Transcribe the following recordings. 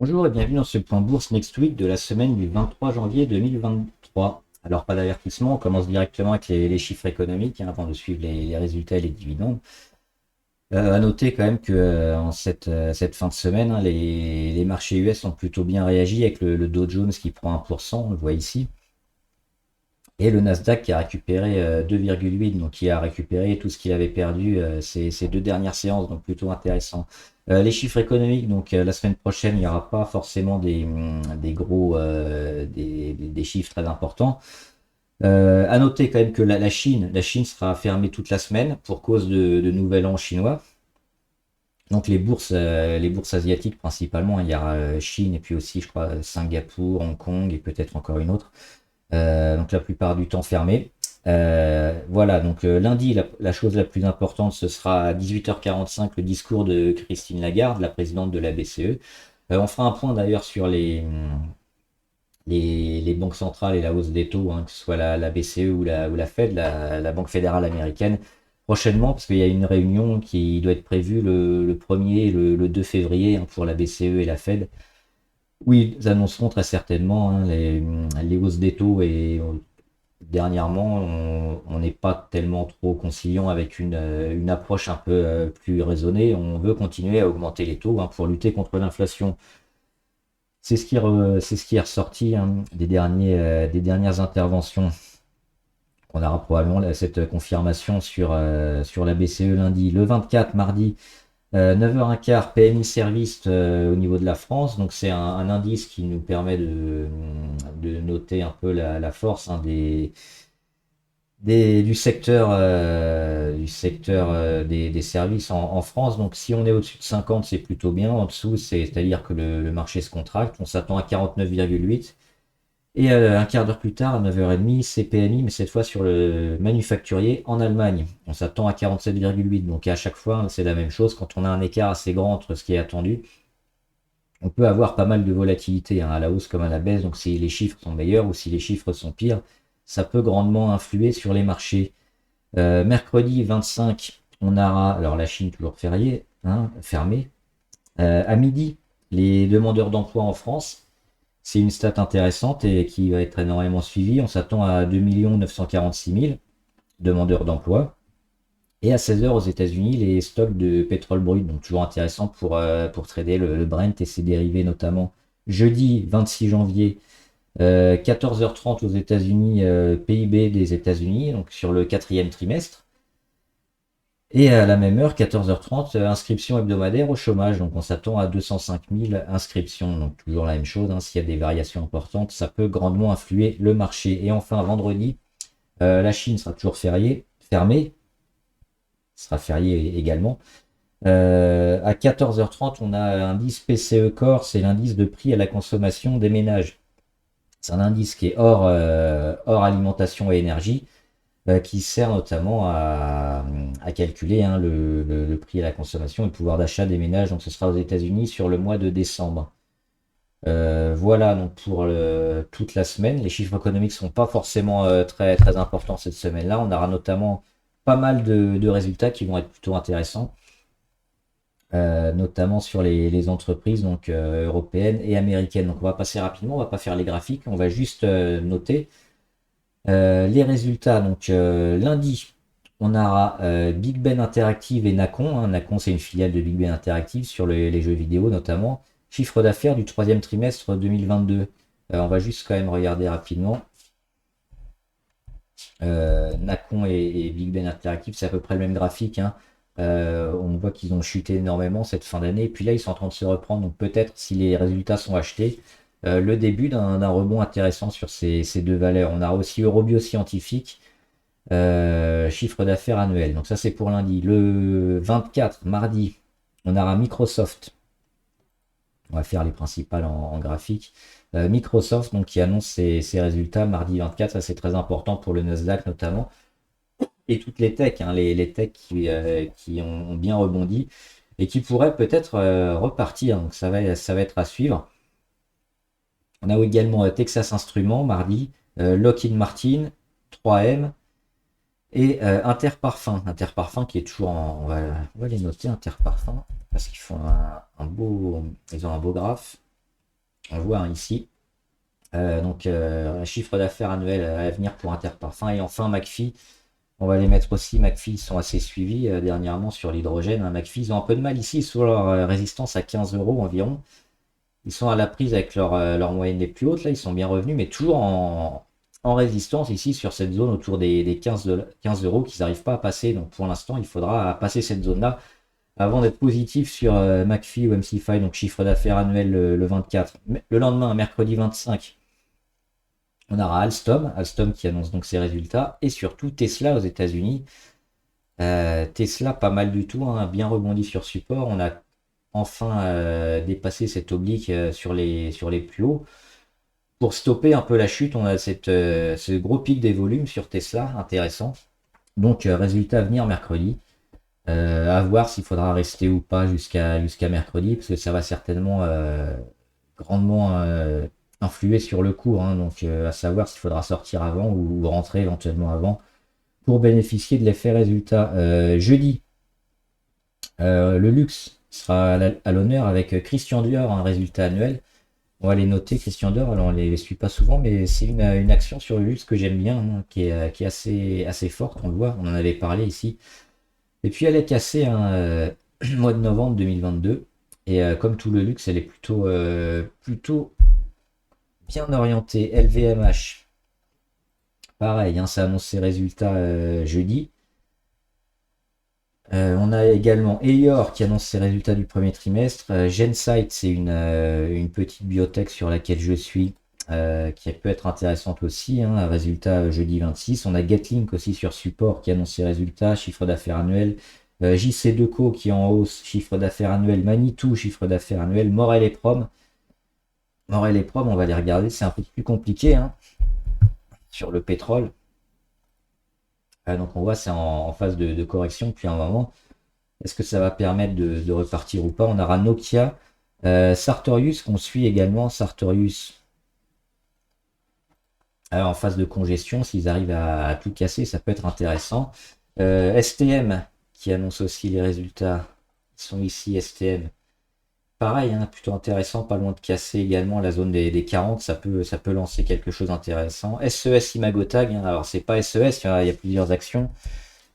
Bonjour et bienvenue dans ce point bourse Next Week de la semaine du 23 janvier 2023. Alors pas d'avertissement, on commence directement avec les chiffres économiques avant de suivre les résultats et les dividendes. À noter quand même que en cette fin de semaine, les marchés US ont plutôt bien réagi avec le Dow Jones qui prend 1%, on le voit ici, et le Nasdaq qui a récupéré 2,8, donc qui a récupéré tout ce qu'il avait perdu ces deux dernières séances, donc plutôt intéressant. Les chiffres économiques, donc la semaine prochaine, il n'y aura pas forcément des gros des chiffres très importants. À noter quand même que la Chine sera fermée toute la semaine pour cause de Nouvel An chinois. Donc les bourses asiatiques principalement, il y aura Chine et puis aussi je crois Singapour, Hong Kong et peut-être encore une autre. Donc la plupart du temps fermé. Voilà, donc lundi, la chose la plus importante, ce sera à 18h45 le discours de Christine Lagarde, la présidente de la BCE. On fera un point d'ailleurs sur les banques centrales et la hausse des taux, que ce soit la BCE ou la Fed, la Banque fédérale américaine, prochainement, parce qu'il y a une réunion qui doit être prévue le 1er et le 2 février pour la BCE et la Fed. Oui, ils annonceront très certainement les hausses des taux et dernièrement, on n'est pas tellement trop conciliant avec une approche un peu plus raisonnée. On veut continuer à augmenter les taux pour lutter contre l'inflation. C'est ce qui est ressorti des dernières interventions. On aura probablement cette confirmation sur la BCE lundi. Le 24, mardi, 9h15, PMI Service au niveau de la France. Donc c'est un indice qui nous permet de noter un peu la force du secteur des services en France. Donc si on est au-dessus de 50, c'est plutôt bien. En dessous, c'est-à-dire que le marché se contracte. On s'attend à 49,8. Et un quart d'heure plus tard, à 9h30, c'est PMI, mais cette fois sur le manufacturier en Allemagne. On s'attend à 47,8. Donc à chaque fois, c'est la même chose. Quand on a un écart assez grand entre ce qui est attendu, on peut avoir pas mal de volatilité à la hausse comme à la baisse. Donc si les chiffres sont meilleurs ou si les chiffres sont pires, ça peut grandement influer sur les marchés. Mercredi 25, on aura, alors la Chine toujours férié, fermée. À midi, les demandeurs d'emploi en France, c'est une stat intéressante et qui va être énormément suivie. On s'attend à 2 946 000 demandeurs d'emploi. Et à 16 heures aux États-Unis, les stocks de pétrole brut, donc toujours intéressant pour trader le Brent et ses dérivés notamment. Jeudi 26 janvier, 14h30 aux États-Unis, PIB des États-Unis, donc sur le quatrième trimestre. Et à la même heure, 14h30, inscription hebdomadaire au chômage. Donc on s'attend à 205 000 inscriptions. Donc toujours la même chose, s'il y a des variations importantes, ça peut grandement influer le marché. Et enfin, vendredi, la Chine sera toujours fermée, sera fériée également. À 14h30, on a l'indice PCE Core, c'est l'indice de prix à la consommation des ménages. C'est un indice qui est hors alimentation et énergie, qui sert notamment à calculer le prix à la consommation et le pouvoir d'achat des ménages. Donc ce sera aux États-Unis sur le mois de décembre. Voilà donc pour toute la semaine. Les chiffres économiques ne sont pas forcément très, très importants cette semaine-là. On aura notamment pas mal de résultats qui vont être plutôt intéressants, notamment sur les entreprises donc, européennes et américaines. Donc on va passer rapidement, on va pas faire les graphiques, on va juste noter les résultats. Donc lundi, on aura Big Ben Interactive et Nacon. Nacon, c'est une filiale de Big Ben Interactive sur les jeux vidéo notamment. Chiffre d'affaires du troisième trimestre 2022. On va juste quand même regarder rapidement. Nacon et Big Ben Interactive, c'est à peu près le même graphique. On voit qu'ils ont chuté énormément cette fin d'année. Et puis là, ils sont en train de se reprendre. Donc peut-être, si les résultats sont achetés, le début d'un rebond intéressant sur ces deux valeurs. On a aussi Eurobio Scientifique, chiffre d'affaires annuel. Donc ça, c'est pour lundi. Le 24, mardi, on aura Microsoft. On va faire les principales en graphique. Microsoft donc, qui annonce ses résultats mardi 24. Ça, c'est très important pour le Nasdaq notamment. Et toutes les techs, les techs qui ont bien rebondi et qui pourraient peut-être repartir. Donc ça va être à suivre. On a également Texas Instruments mardi, Lockheed Martin, 3M et Interparfum. Interparfum qui est toujours en. On va les noter, Interparfum, parce qu'ils font un beau. Ils ont un beau graphe. On voit hein, ici. Donc, un chiffre d'affaires annuel à venir pour Interparfums. Et enfin, McPhy. On va les mettre aussi. McPhy, ils sont assez suivis dernièrement sur l'hydrogène, hein. McPhy, ils ont un peu de mal ici sur leur résistance à 15 euros environ. Ils sont à la prise avec leur moyenne les plus hautes. Là, ils sont bien revenus, mais toujours en résistance ici sur cette zone autour des 15 euros qu'ils n'arrivent pas à passer. Donc, pour l'instant, il faudra passer cette zone-là avant d'être positif sur McPhy ou MC5, donc chiffre d'affaires annuel le 24. Le lendemain, mercredi 25, on aura Alstom qui annonce donc ses résultats, et surtout Tesla aux États-Unis. Tesla, pas mal du tout, hein, bien rebondi sur support. On a enfin dépassé cette oblique sur les plus hauts. Pour stopper un peu la chute, on a ce gros pic des volumes sur Tesla, intéressant. Donc, résultat à venir mercredi. À voir s'il faudra rester ou pas jusqu'à mercredi, parce que ça va certainement grandement influer sur le cours, hein. Donc, à savoir s'il faudra sortir avant ou rentrer éventuellement avant pour bénéficier de l'effet résultat. Jeudi, le luxe sera à l'honneur avec Christian Dior, un résultat annuel. On va les noter, Christian Dior, alors on les suit pas souvent, mais c'est une action sur le luxe que j'aime bien, hein, qui est assez forte, on le voit, on en avait parlé ici. Et puis elle est cassée hein, mois de novembre 2022. Et comme tout le luxe, elle est plutôt bien orientée. LVMH, pareil, hein, ça annonce ses résultats jeudi. On a également Elior qui annonce ses résultats du premier trimestre. Gensight, c'est une petite biotech sur laquelle je suis, qui peut être intéressante aussi, hein, résultat jeudi 26. On a Getlink aussi sur support qui annonce ses résultats, chiffre d'affaires annuel. JC Deco qui est en hausse, chiffre d'affaires annuel. Manitou, chiffre d'affaires annuel. Morel et Prom. Morel et Prom, on va les regarder, c'est un peu plus compliqué hein, sur le pétrole. Donc on voit c'est en phase de correction depuis un moment. Est-ce que ça va permettre de repartir ou pas? On aura Nokia, Sartorius qu'on suit également. Sartorius en phase de congestion, s'ils arrivent à tout casser, ça peut être intéressant. STM qui annonce aussi les résultats. Ils sont ici, STM. Pareil, hein, plutôt intéressant, pas loin de casser également la zone des 40, ça peut lancer quelque chose d'intéressant. SES Imagotag, hein, alors c'est pas SES, il y a plusieurs actions,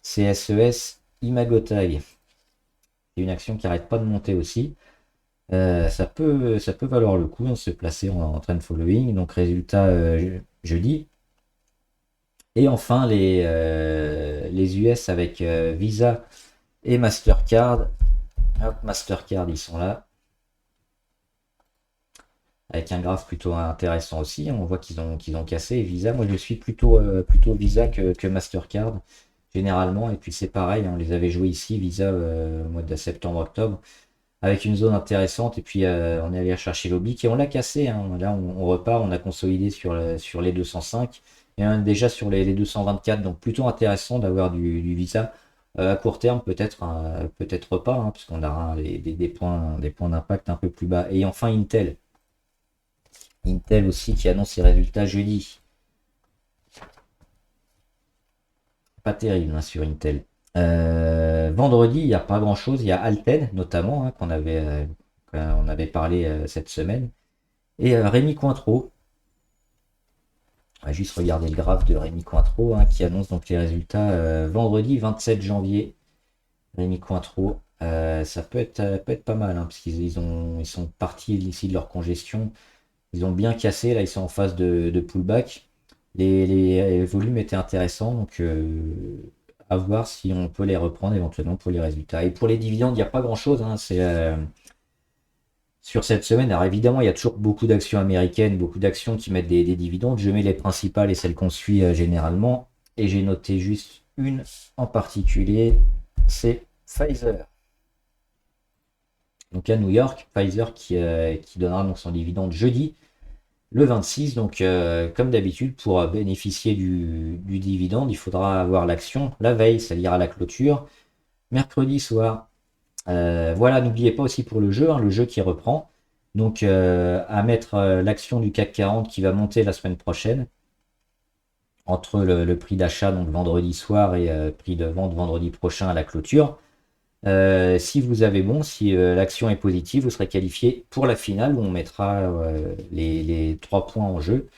c'est SES Imagotag. C'est une action qui n'arrête pas de monter aussi. Ça peut valoir le coup, hein, se placer en trend following. Donc résultat jeudi. Et enfin les US avec Visa et Mastercard. Hop, Mastercard, ils sont là. Avec un graphe plutôt intéressant aussi. On voit qu'ils ont cassé. Et Visa, moi je suis plutôt Visa que Mastercard généralement. Et puis c'est pareil, hein, on les avait joués ici, Visa au mois de septembre-octobre, avec une zone intéressante. Et puis on est allé chercher l'oblique et on l'a cassé, hein. Là on repart, on a consolidé sur les 205 et déjà sur les 224. Donc plutôt intéressant d'avoir du Visa. À court terme, peut-être pas, hein, puisqu'on aura des points d'impact un peu plus bas. Et enfin Intel. Intel aussi qui annonce ses résultats jeudi. Pas terrible hein, sur Intel. Vendredi, il n'y a pas grand chose. Il y a Alten notamment, hein, on avait parlé cette semaine. Et Rémi Cointreau. On va juste regarder le graphe de Rémi Cointreau hein, qui annonce donc les résultats vendredi 27 janvier. Rémi Cointreau. Ça peut être pas mal, hein, parce qu'ils sont partis ici de leur congestion. Ils ont bien cassé, là ils sont en phase de pullback. Les volumes étaient intéressants, donc à voir si on peut les reprendre éventuellement pour les résultats. Et pour les dividendes, il n'y a pas grand-chose, hein, sur cette semaine. Alors évidemment, il y a toujours beaucoup d'actions américaines, beaucoup d'actions qui mettent des dividendes. Je mets les principales et celles qu'on suit généralement. Et j'ai noté juste une en particulier, c'est Pfizer. Donc à New York, Pfizer qui donnera donc son dividende jeudi, le 26. Donc comme d'habitude, pour bénéficier du dividende, il faudra avoir l'action la veille, c'est-à-dire à la clôture, mercredi soir. Voilà, n'oubliez pas aussi pour le jeu, hein, le jeu qui reprend. Donc à mettre l'action du CAC 40 qui va monter la semaine prochaine, entre le prix d'achat donc vendredi soir et prix de vente vendredi prochain à la clôture. Si vous avez bon, si l'action est positive, vous serez qualifié pour la finale où on mettra les 3 points en jeu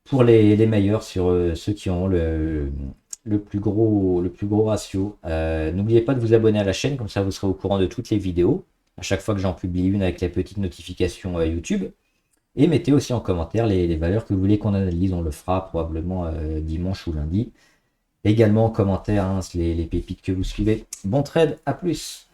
pour les meilleurs sur ceux qui ont le plus gros ratio. N'oubliez pas de vous abonner à la chaîne, comme ça vous serez au courant de toutes les vidéos. À chaque fois que j'en publie une avec la petite notification YouTube. Et mettez aussi en commentaire les valeurs que vous voulez qu'on analyse. On le fera probablement dimanche ou lundi. Également en commentaire hein, les pépites que vous suivez. Bon trade, à plus!